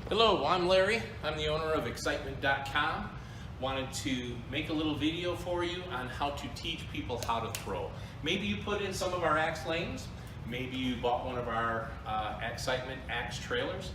Hello, I'm Larry. I'm the owner of Excitement.com. Wanted to make a little video for you on how to teach people how to throw. Maybe you put in some of our axe lanes. Maybe you bought one of our Excitement axe trailers.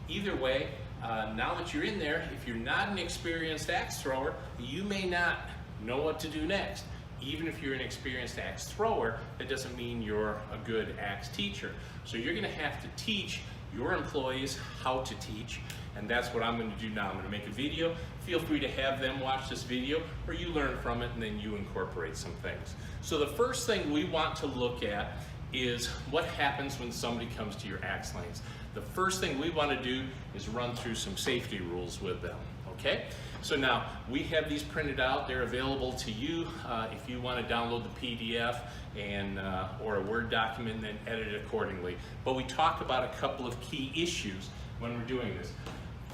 Either way, now that you're in there, if you're not an experienced axe thrower, you may not know what to do next. Even if you're an experienced axe thrower, that doesn't mean you're a good axe teacher. So you're going to have to teach your employees how to teach, and that's what I'm going to do now. I'm going to make a video. Feel free to have them watch this video, or you learn from it and then you incorporate some things. So the first thing we want to look at is what happens when somebody comes to your axe lanes. The first thing we want to do is run through some safety rules with them. Okay, so now we have these printed out. They're available to you if you want to download the PDF and or a Word document and then edit it accordingly. But we talk about a couple of key issues when we're doing this.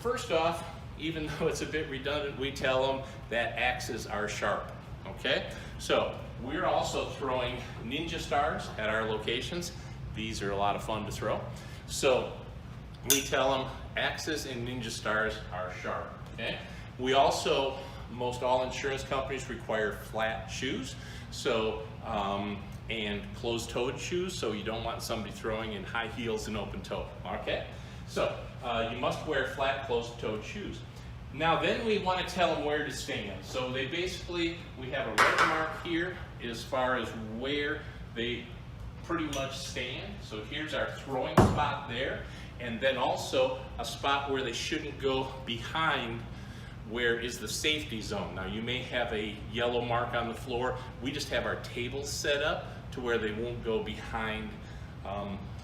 First off, even though it's a bit redundant, we tell them that axes are sharp. Okay, so we're also throwing Ninja Stars at our locations. These are a lot of fun to throw. So we tell them axes and Ninja Stars are sharp. Okay. We also, most all insurance companies require flat shoes, so and closed-toed shoes, so you don't want somebody throwing in high heels and open toe. Okay, so you must wear flat closed-toed shoes. Now then we want to tell them where to stand. So they basically, we have a red mark here as far as where they pretty much stand. So here's our throwing spot there. And then also a spot where they shouldn't go behind where is the safety zone. Now you may have a yellow mark on the floor. We just have our tables set up to where they won't go behind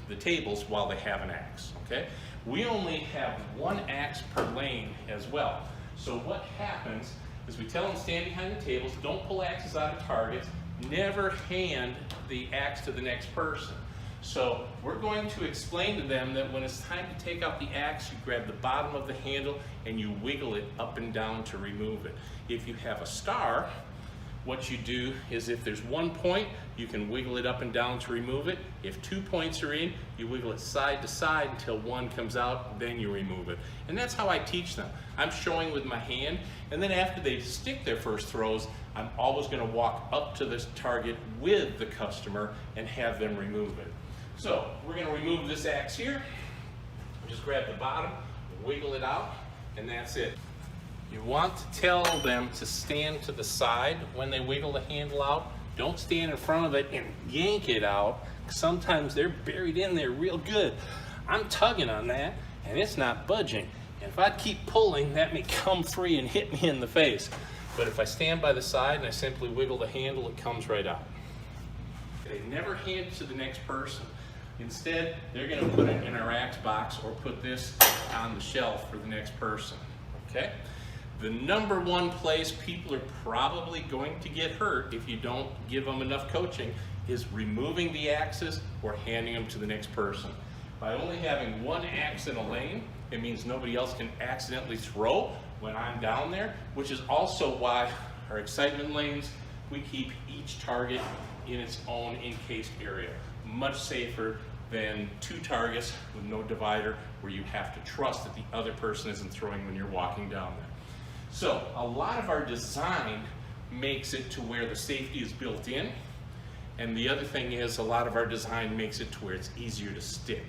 the tables while they have an axe, okay? We only have one axe per lane as well. So what happens is we tell them stand behind the tables, don't pull axes out of targets, never hand the axe to the next person. So we're going to explain to them that when it's time to take out the axe, you grab the bottom of the handle and you wiggle it up and down to remove it. If you have a star, what you do is if there's 1 point, you can wiggle it up and down to remove it. If 2 points are in, you wiggle it side to side until one comes out, then you remove it. And that's how I teach them. I'm showing with my hand, and then after they stick their first throws, I'm always going to walk up to this target with the customer and have them remove it. So we're going to remove this axe here. Just grab the bottom, wiggle it out, and that's it. You want to tell them to stand to the side when they wiggle the handle out. Don't stand in front of it and yank it out. Sometimes they're buried in there real good. I'm tugging on that and it's not budging. And if I keep pulling, that may come free and hit me in the face. But if I stand by the side and I simply wiggle the handle, it comes right out. They never hand it to the next person. Instead, they're going to put it in our axe box or put this on the shelf for the next person. Okay? The number one place people are probably going to get hurt if you don't give them enough coaching is removing the axes or handing them to the next person. By only having one axe in a lane, it means nobody else can accidentally throw when I'm down there, which is also why our excitement lanes, we keep each target in its own encased area. Much safer than two targets with no divider where you have to trust that the other person isn't throwing when you're walking down there. So a lot of our design makes it to where the safety is built in, and the other thing is a lot of our design makes it to where it's easier to stick.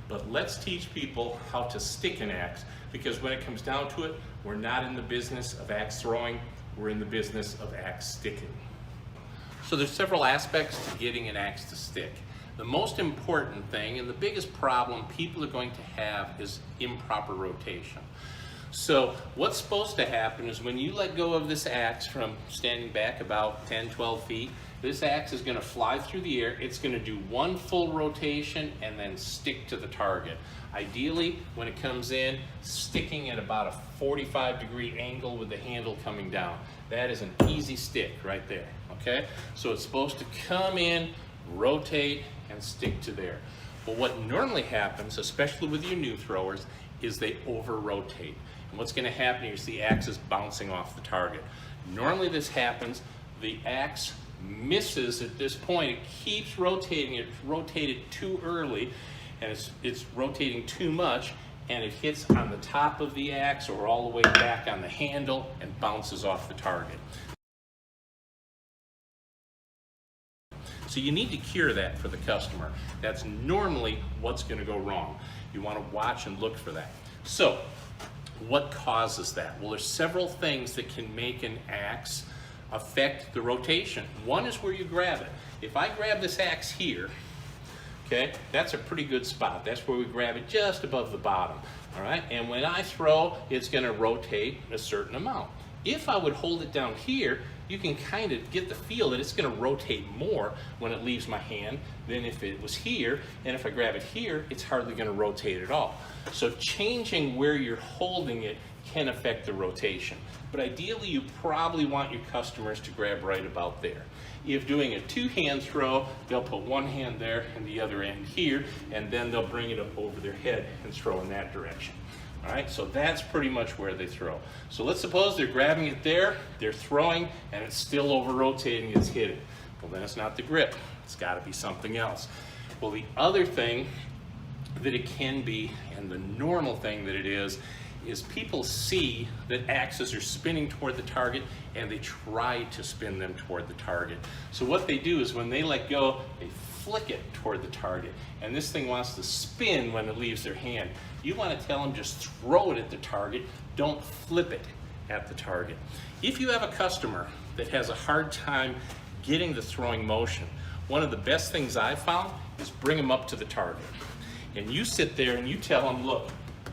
But let's teach people how to stick an axe, because when it comes down to it, we're not in the business of axe throwing, we're in the business of axe sticking. So there's several aspects to getting an axe to stick. The most important thing and the biggest problem people are going to have is improper rotation. So what's supposed to happen is when you let go of this axe from standing back about 10, 12 feet, this axe is going to fly through the air. It's going to do one full rotation and then stick to the target. Ideally, when it comes in, sticking at about a 45-degree angle with the handle coming down. That is an easy stick right there, okay? So it's supposed to come in, rotate, and stick to there. But what normally happens, especially with your new throwers, is they over-rotate. And what's going to happen is the axe is bouncing off the target. Normally this happens, the axe misses at this point. It keeps rotating. It's rotated too early, and it's rotating too much, and it hits on the top of the axe or all the way back on the handle and bounces off the target. So you need to cure that for the customer. That's normally what's going to go wrong. You want to watch and look for that. So what causes that? Well, there's several things that can make an axe affect the rotation. One is where you grab it. If I grab this axe here, okay, that's a pretty good spot. That's where we grab it just above the bottom, all right? And when I throw, it's gonna rotate a certain amount. If I would hold it down here, you can kind of get the feel that it's gonna rotate more when it leaves my hand than if it was here. And if I grab it here, it's hardly gonna rotate at all. So changing where you're holding it can affect the rotation. But ideally, you probably want your customers to grab right about there. If doing a two-hand throw, they'll put one hand there and the other hand here, and then they'll bring it up over their head and throw in that direction. All right, so that's pretty much where they throw. So let's suppose they're grabbing it there, they're throwing, and it's still over-rotating, it's hitting. Well, then it's not the grip. It's got to be something else. Well, the other thing that it can be, and the normal thing that it is people see that axes are spinning toward the target and they try to spin them toward the target. So what they do is when they let go, they flick it toward the target. And this thing wants to spin when it leaves their hand. You want to tell them just throw it at the target, don't flip it at the target. If you have a customer that has a hard time getting the throwing motion, one of the best things I've found is bring them up to the target. And you sit there and you tell them, look,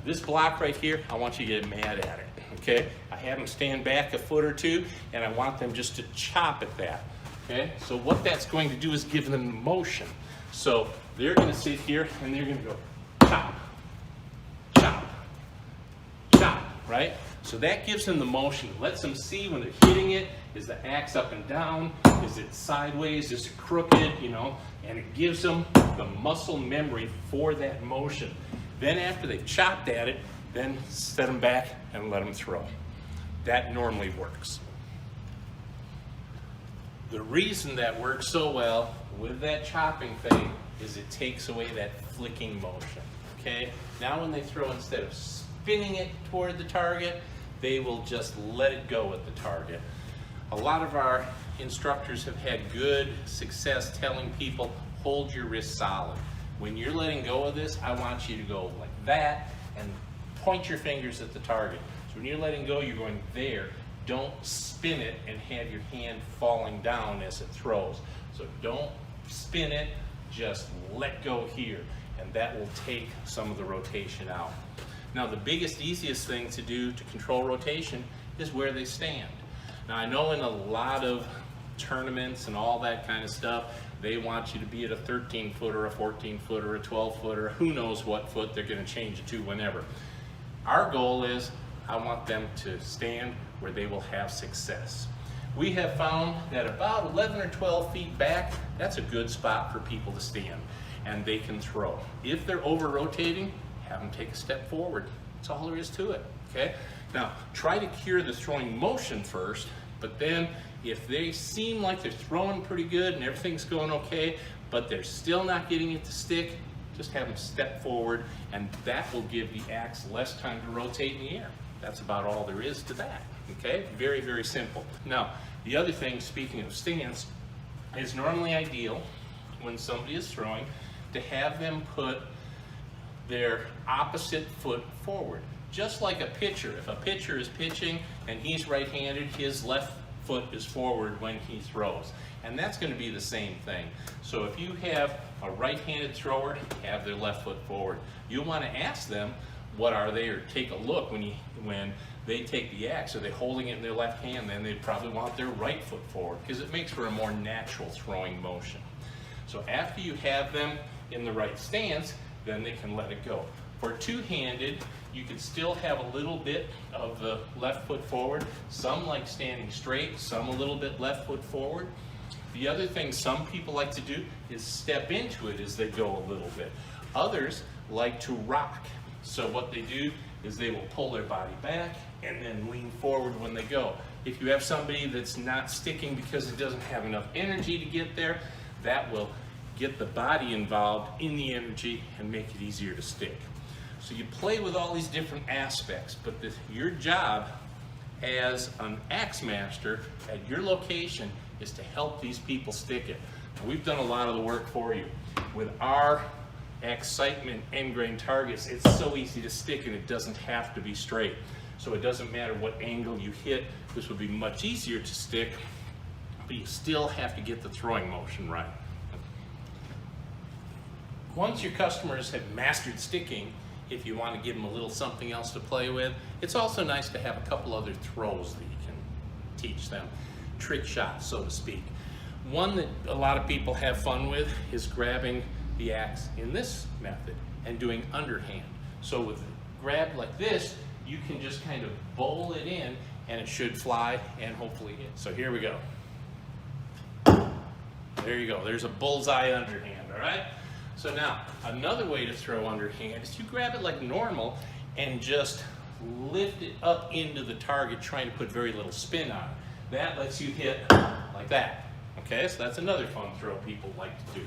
this block right here, I want you to get mad at it, okay? I have them stand back a foot or two, and I want them just to chop at that, okay? So what that's going to do is give them motion. So they're gonna sit here and they're gonna go chop, chop, chop, right? So that gives them the motion. Lets them see when they're hitting it, is the axe up and down, is it sideways, is it crooked, you know? And it gives them the muscle memory for that motion. Then after they've chopped at it, then set them back and let them throw. That normally works. The reason that works so well with that chopping thing is it takes away that flicking motion, okay? Now when they throw, instead of spinning it toward the target, they will just let it go at the target. A lot of our instructors have had good success telling people, hold your wrist solid. When you're letting go of this, I want you to go like that and point your fingers at the target. So when you're letting go, you're going there. Don't spin it and have your hand falling down as it throws. So don't spin it, just let go here, and that will take some of the rotation out. Now the biggest, easiest thing to do to control rotation is where they stand. Now I know in a lot of tournaments and all that kind of stuff, they want you to be at a 13-foot or a 14-foot or a 12-foot or who knows what foot they're going to change it to whenever. Our goal is I want them to stand where they will have success. We have found that about 11 or 12 feet back, that's a good spot for people to stand and they can throw. If they're over-rotating, have them take a step forward. That's all there is to it, okay? Now, try to cure the throwing motion first, but then if they seem like they're throwing pretty good and everything's going okay, but they're still not getting it to stick, just have them step forward, and that will give the axe less time to rotate in the air. That's about all there is to that, okay? Very, very simple. Now, the other thing, speaking of stance, is normally ideal when somebody is throwing to have them put their opposite foot forward. Just like a pitcher. If a pitcher is pitching and he's right-handed, his left foot is forward when he throws. And that's going to be the same thing. So if you have a right-handed thrower, have their left foot forward. You'll want to ask them, what are they, or take a look when they take the axe. Are they holding it in their left hand? Then they'd probably want their right foot forward because it makes for a more natural throwing motion. So after you have them in the right stance, then they can let it go. For two-handed, you can still have a little bit of the left foot forward. Some like standing straight, some a little bit left foot forward. The other thing some people like to do is step into it as they go a little bit. Others like to rock. So what they do is they will pull their body back and then lean forward when they go. If you have somebody that's not sticking because it doesn't have enough energy to get there, that will get the body involved in the energy and make it easier to stick. So you play with all these different aspects, but your job as an axe master at your location is to help these people stick it. And we've done a lot of the work for you. With our Excitement end grain targets, it's so easy to stick and it doesn't have to be straight. So it doesn't matter what angle you hit, this would be much easier to stick, but you still have to get the throwing motion right. Once your customers have mastered sticking, if you want to give them a little something else to play with, it's also nice to have a couple other throws that you can teach them. Trick shots, so to speak. One that a lot of people have fun with is grabbing the axe in this method and doing underhand. So with a grab like this, you can just kind of bowl it in and it should fly and hopefully hit. So here we go. There you go, there's a bullseye underhand, all right? So now, another way to throw underhand is you grab it like normal and just lift it up into the target, trying to put very little spin on it. That lets you hit like that. Okay, so that's another fun throw people like to do.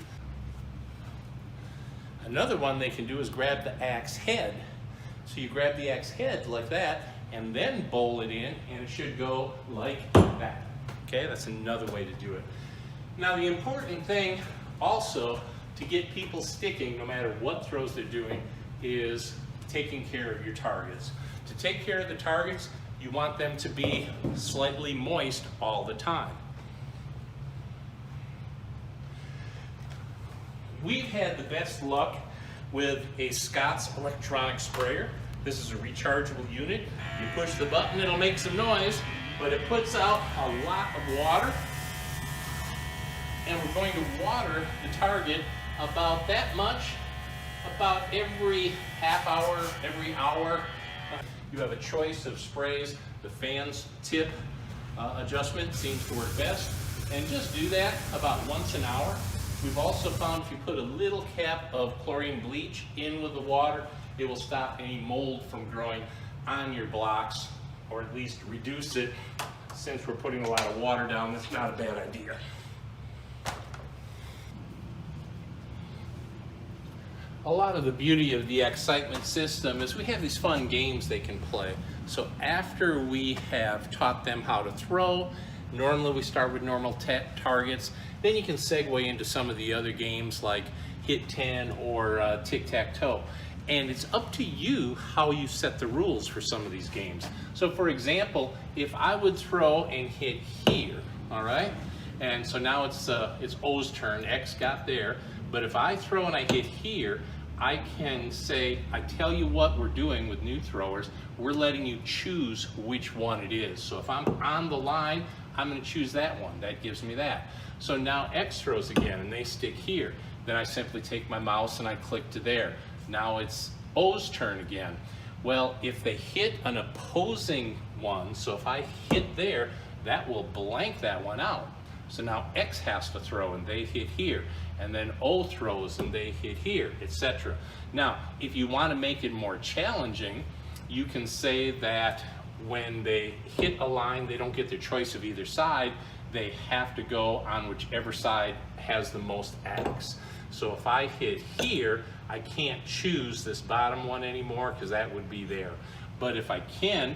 Another one they can do is grab the axe head. So you grab the axe head like that and then bowl it in and it should go like that. Okay, that's another way to do it. Now the important thing also to get people sticking no matter what throws they're doing is taking care of your targets. To take care of the targets, you want them to be slightly moist all the time. We've had the best luck with a Scott's electronic sprayer. This is a rechargeable unit. You push the button, it'll make some noise, but it puts out a lot of water. And we're going to water the target about that much, about every half hour, every hour. You have a choice of sprays. The fan's tip adjustment seems to work best. And just do that about once an hour. We've also found if you put a little cap of chlorine bleach in with the water, it will stop any mold from growing on your blocks, or at least reduce it. Since we're putting a lot of water down, that's not a bad idea. A lot of the beauty of the Excitement system is we have these fun games they can play. So after we have taught them how to throw, normally we start with normal targets, then you can segue into some of the other games like Hit 10 or Tic-Tac-Toe. And it's up to you how you set the rules for some of these games. So for example, if I would throw and hit here, all right? And so now it's O's turn, X got there. But if I throw and I hit here, I can say, I tell you what we're doing with new throwers, we're letting you choose which one it is. So if I'm on the line, I'm gonna choose that one, that gives me that. So now X throws again and they stick here. Then I simply take my mouse and I click to there. Now it's O's turn again. Well, if they hit an opposing one, so if I hit there, that will blank that one out. So now X has to throw and they hit here, and then O throws and they hit here, etc. Now, if you want to make it more challenging, you can say that when they hit a line, they don't get their choice of either side. They have to go on whichever side has the most X. So if I hit here, I can't choose this bottom one anymore because that would be there. But if I can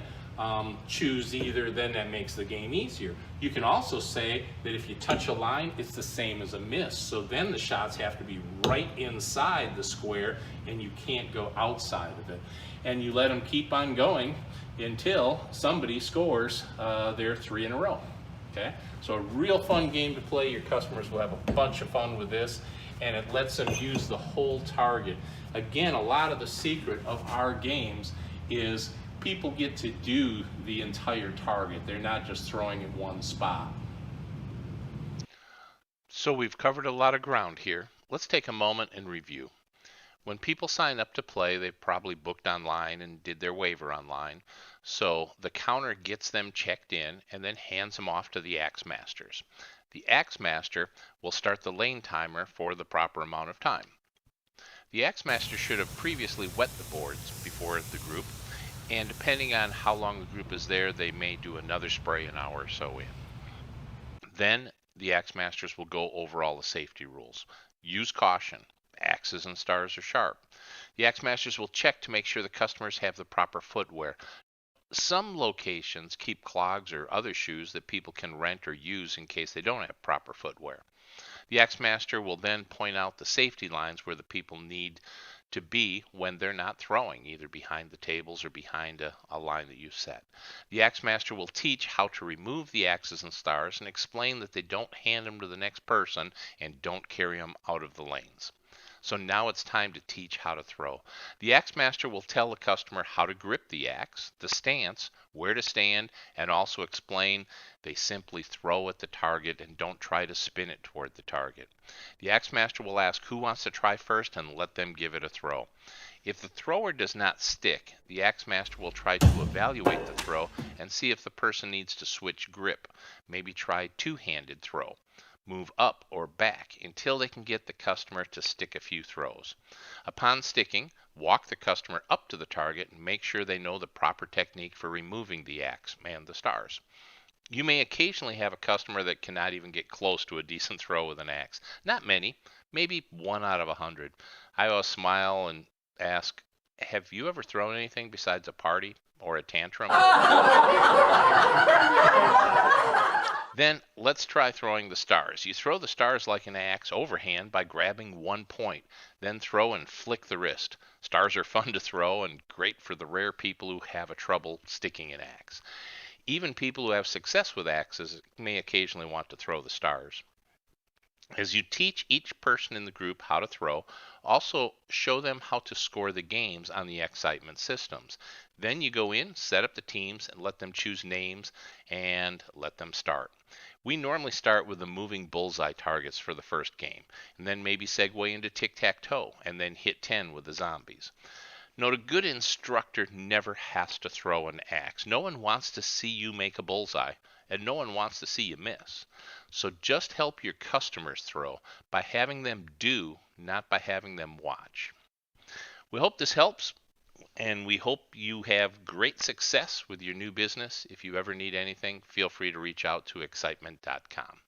choose either, then that makes the game easier. You can also say that if you touch a line, it's the same as a miss. So then the shots have to be right inside the square and you can't go outside of it. And you let them keep on going until somebody scores their 3 in a row. Okay? So a real fun game to play. Your customers will have a bunch of fun with this, and it lets them use the whole target. Again, a lot of the secret of our games is people get to do the entire target. They're not just throwing in one spot. So we've covered a lot of ground here. Let's take a moment and review. When people sign up to play, they've probably booked online and did their waiver online. So the counter gets them checked in and then hands them off to the Axe Masters. The Axe Master will start the lane timer for the proper amount of time. The Axe Master should have previously wet the boards before the group, and depending on how long the group is there, they may do another spray an hour or so in. Then the Axe Masters will go over all the safety rules. Use caution. axes and stars are sharp. The Axe Masters will check to make sure the customers have the proper footwear. Some locations keep clogs or other shoes that people can rent or use in case they don't have proper footwear. The Axe Master will then point out the safety lines where the people need to be when they're not throwing, either behind the tables or behind a line that you've set. The Axe Master will teach how to remove the axes and stars and explain that they don't hand them to the next person and don't carry them out of the lanes. So now it's time to teach how to throw. The Axe Master will tell the customer how to grip the axe, the stance, where to stand, and also explain they simply throw at the target and don't try to spin it toward the target. The Axe Master will ask who wants to try first and let them give it a throw. If the thrower does not stick, the Axe Master will try to evaluate the throw and see if the person needs to switch grip, maybe try two-handed throw. Move up or back until they can get the customer to stick a few throws. Upon sticking, walk the customer up to the target and make sure they know the proper technique for removing the axe and the stars. You may occasionally have a customer that cannot even get close to a decent throw with an axe. Not many, maybe 1 out of 100. I always smile and ask, have you ever thrown anything besides a party or a tantrum? Then let's try throwing the stars. You throw the stars like an axe overhand by grabbing one point, then throw and flick the wrist. Stars are fun to throw and great for the rare people who have a trouble sticking an axe. Even people who have success with axes may occasionally want to throw the stars. As you teach each person in the group how to throw, also show them how to score the games on the excitement systems. Then you go in, set up the teams, and let them choose names and let them start. We normally start with the moving bullseye targets for the first game, and then maybe segue into tic-tac-toe, and then hit 10 with the zombies. Note, a good instructor never has to throw an axe. No one wants to see you make a bullseye, and no one wants to see you miss. So just help your customers throw by having them do, not by having them watch. We hope this helps, and we hope you have great success with your new business. If you ever need anything, feel free to reach out to excitement.com.